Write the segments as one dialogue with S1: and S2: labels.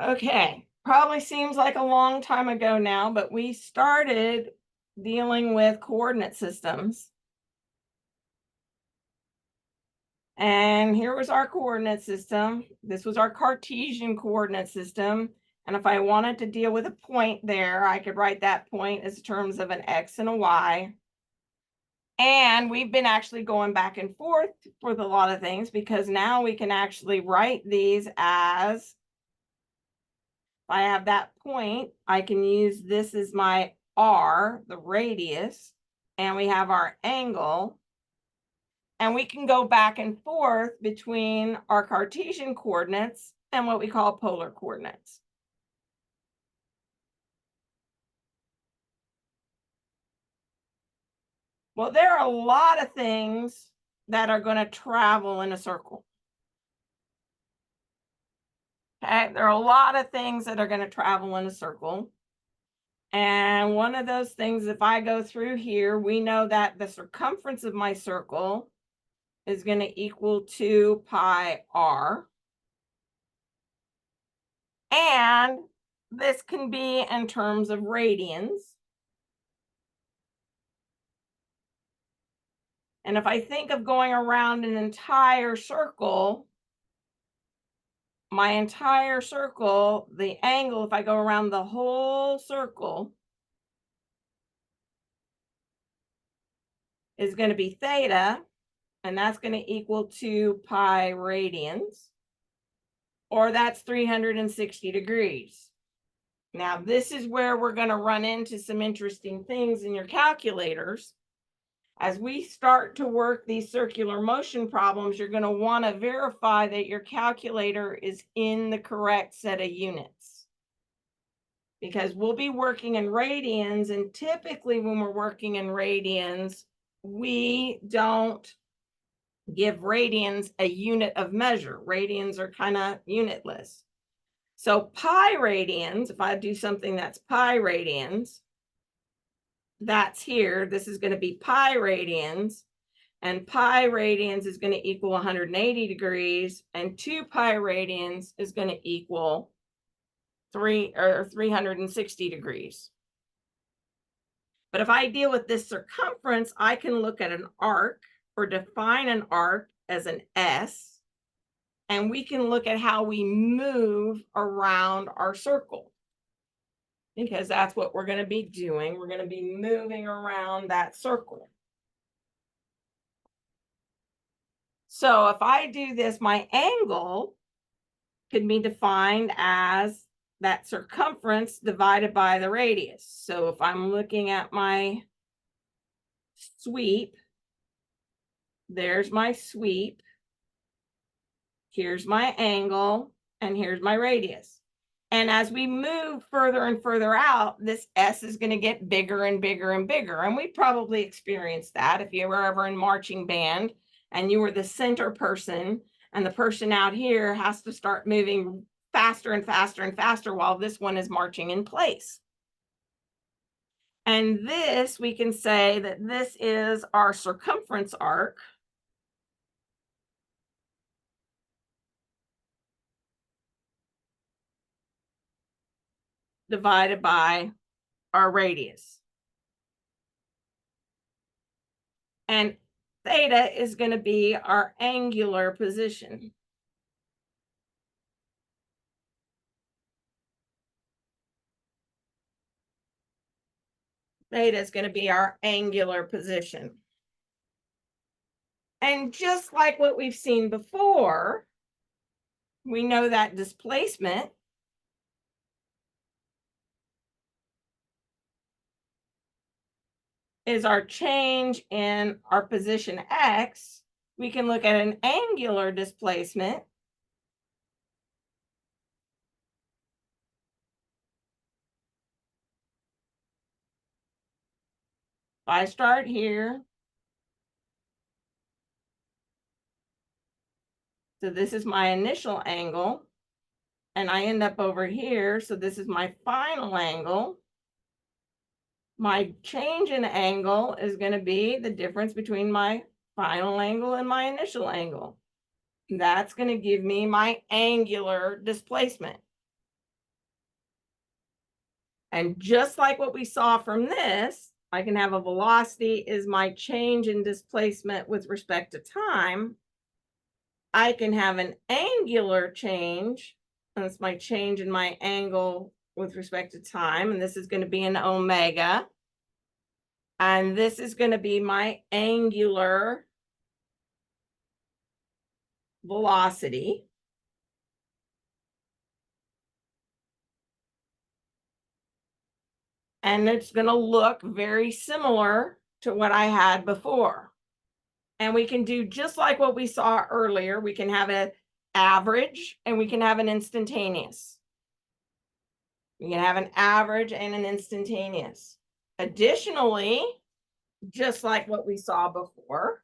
S1: Okay, probably seems like a long time ago now, but we started dealing with coordinate systems. And here was our coordinate system. This was our Cartesian coordinate system. And if I wanted to deal with a point there, I could write that point as terms of an X and a Y. And we've been actually going back and forth with a lot of things because now we can actually write these as, if I have that point, I can use this as my R, the radius, and we have our angle. And we can go back and forth between our Cartesian coordinates and what we call polar coordinates. Well, there are a lot of things that are going to travel in a circle. Okay, there are a lot of things that are going to travel in a circle. And one of those things, if I go through here, we know that the circumference of my circle is going to equal 2 pi r. And this can be in terms of radians. And if I think of going around an entire circle, my entire circle, the angle, if I go around the whole circle, is going to be theta, and that's going to equal 2 pi radians, or that's 360 degrees. Now, this is where we're going to run into some interesting things in your calculators. As we start to work these circular motion problems, you're going to want to verify that your calculator is in the correct set of units. Because we'll be working in radians, and typically when we're working in radians, we don't give radians a unit of measure. Radians are kind of unitless. So pi radians, if I do something that's pi radians, that's here. This is going to be pi radians, and pi radians is going to equal 180 degrees, and 2 pi radians is going to equal 360 degrees. But if I deal with this circumference, I can look at an arc or define an arc as an S, and we can look at how we move around our circle, because that's what we're going to be doing. We're going to be moving around that circle. So if I do this, my angle can be defined as that circumference divided by the radius. So if I'm looking at my sweep, there's my sweep, here's my angle, and here's my radius. And as we move further and further out, this S is going to get bigger and bigger and bigger. And we probably experienced that if you were ever in marching band and you were the center person, and the person out here has to start moving faster and faster and faster while this one is marching in place. And this, we can say that this is our circumference arc. Divided by our radius. And theta is going to be our angular position. Theta is going to be our angular position. And just like what we've seen before, we know that displacement is our change in our position X. We can look at an angular displacement. If I start here, so this is my initial angle, and I end up over here, so this is my final angle. My change in angle is going to be the difference between my final angle and my initial angle. That's going to give me my angular displacement. And just like what we saw from this, I can have a velocity is my change in displacement with respect to time. I can have an angular change. That's my change in my angle with respect to time. And this is going to be an omega. And this is going to be my angular velocity. And it's going to look very similar to what I had before. And we can do just like what we saw earlier. We can have an average and we can have an instantaneous. We can have an average and an instantaneous. Additionally, just like what we saw before,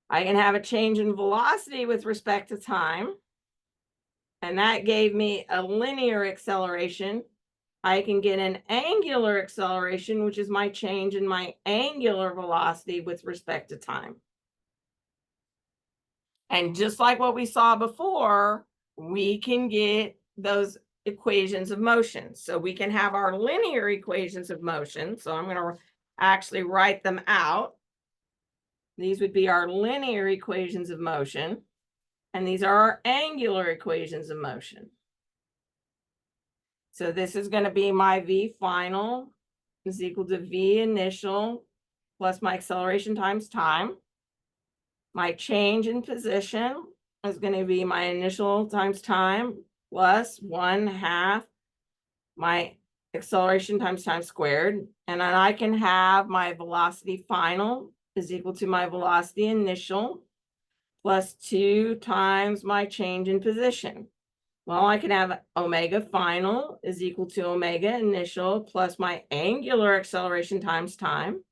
S1: I can have a change in velocity with respect to time. And that gave me a linear acceleration. I can get an angular acceleration, which is my change in my angular velocity with respect to time. And just like what we saw before, we can get those equations of motion. So we can have our linear equations of motion. So I'm going to actually write them out. These would be our linear equations of motion. And these are our angular equations of motion. So this is going to be my V final is equal to V initial plus my acceleration times time. My change in position is going to be my initial times time plus 1/2 my acceleration times time squared. And then I can have my velocity final is equal to my velocity initial plus 2 times my change in position. Well, I can have omega final is equal to omega initial plus my angular acceleration times time.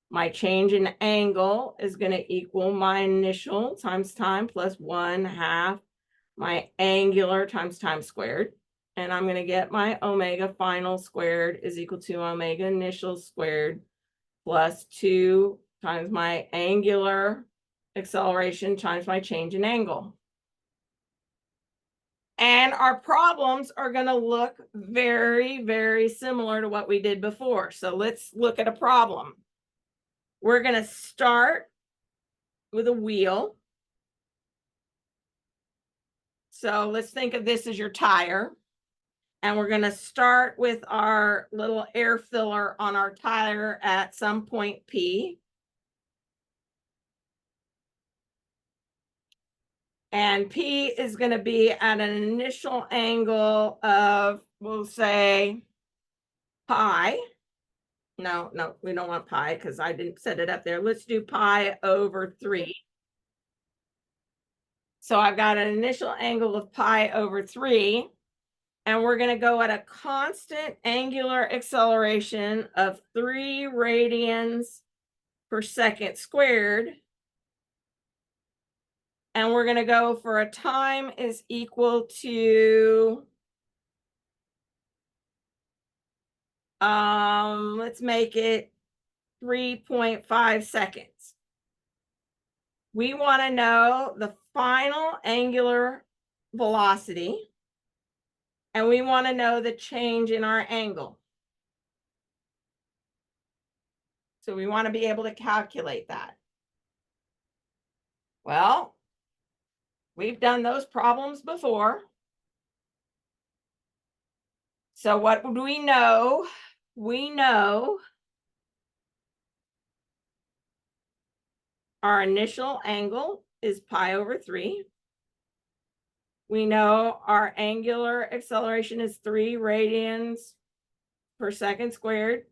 S1: My change in angle is going to equal my initial times time plus 1/2 my angular times time squared. And I'm going to get my omega final squared is equal to omega initial squared plus 2 times my angular acceleration times my change in angle. And our problems are going to look very, very similar to what we did before. So let's look at a problem. We're going to start with a wheel. So let's think of this as your tire. And we're going to start with our little air filler on our tire at some point P. And P is going to be at an initial angle of, we'll say, pi. No, we don't want pi because I didn't set it up there. Let's do pi over 3. So I've got an initial angle of pi over 3. And we're going to go at a constant angular acceleration of 3 radians per second squared. And we're going to go for a time is equal to, let's make it 3.5 seconds. We want to know the final angular velocity, and we want to know the change in our angle. So we want to be able to calculate that. Well, we've done those problems before. So what do we know? We know our initial angle is pi over 3. We know our angular acceleration is 3 radians per second squared.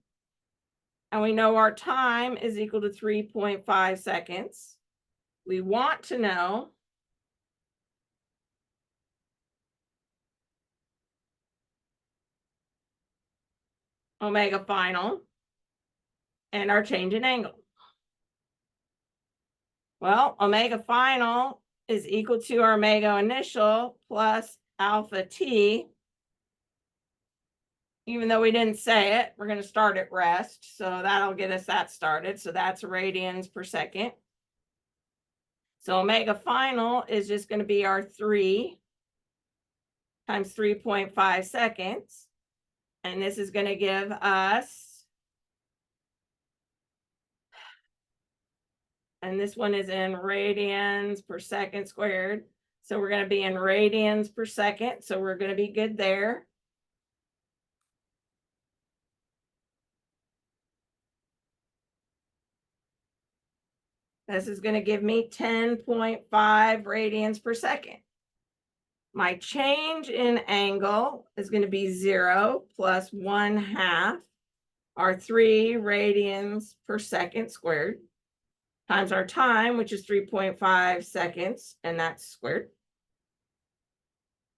S1: And we know our time is equal to 3.5 seconds. We want to know omega final and our change in angle. Well, omega final is equal to our omega initial plus alpha t. Even though we didn't say it, we're going to start at rest. So that'll get us that started. So that's radians per second. So omega final is just going to be our 3 times 3.5 seconds. And this is going to give us, and this one is in radians per second squared. So we're going to be in radians per second. So we're going to be good there. This is going to give me 10.5 radians per second. My change in angle is going to be 0 plus 1/2 our 3 radians per second squared times our time, which is 3.5 seconds, and that's squared.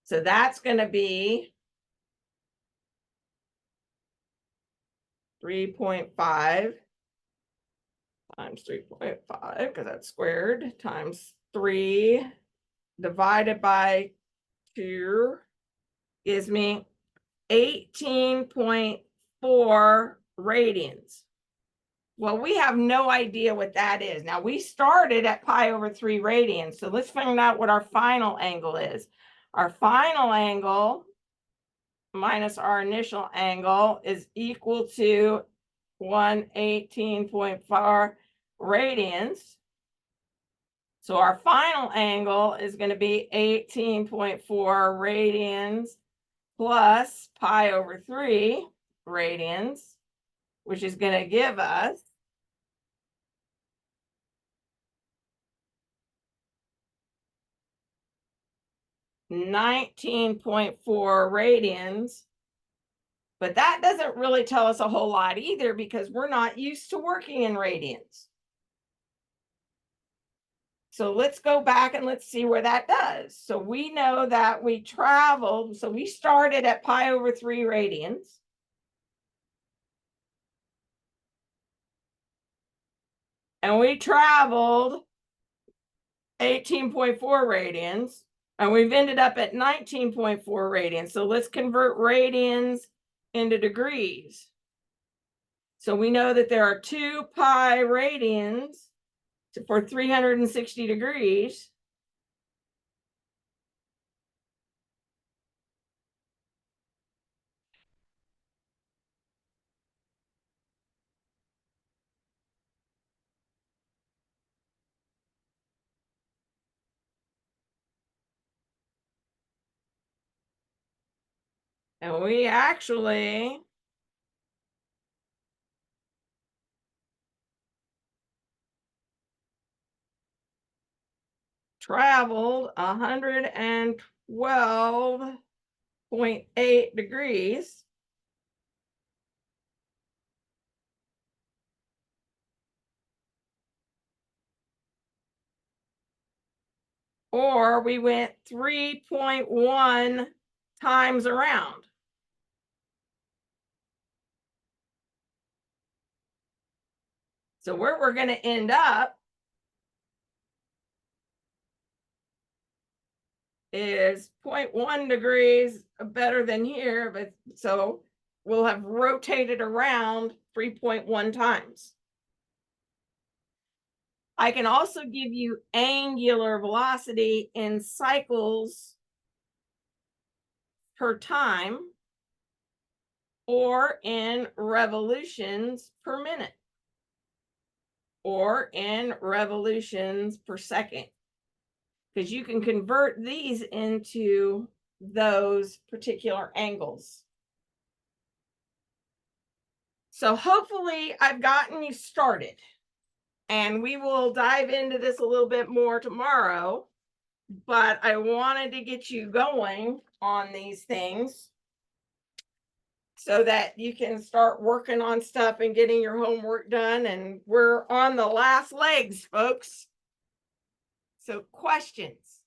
S1: So that's going to be 3.5 times 3.5, because that's squared, times 3 divided by 2 gives me 18.4 radians. Well, we have no idea what that is. Now, we started at pi over 3 radians, so let's find out what our final angle is. Our final angle minus our initial angle is equal to 118.4 radians. So our final angle is going to be 18.4 radians plus pi over 3 radians, which is going to give us 19.4 radians. But that doesn't really tell us a whole lot either, because we're not used to working in radians. So let's go back and let's see where that does. So we know that we traveled, so we started at pi over 3 radians. And we traveled 18.4 radians, and we've ended up at 19.4 radians. So let's convert radians into degrees. So we know that there are 2 pi radians for 360 degrees. And we actually traveled 112.8 degrees. Or we went 3.1 times around. So where we're going to end up is 0.1 degrees better than here, but so we'll have rotated around 3.1 times. I can also give you angular velocity in cycles per time or in revolutions per minute or in revolutions per second, because you can convert these into those particular angles. So hopefully I've gotten you started, and we will dive into this a little bit more tomorrow, but I wanted to get you going on these things so that you can start working on stuff and getting your homework done. And we're on the last legs, folks. So questions?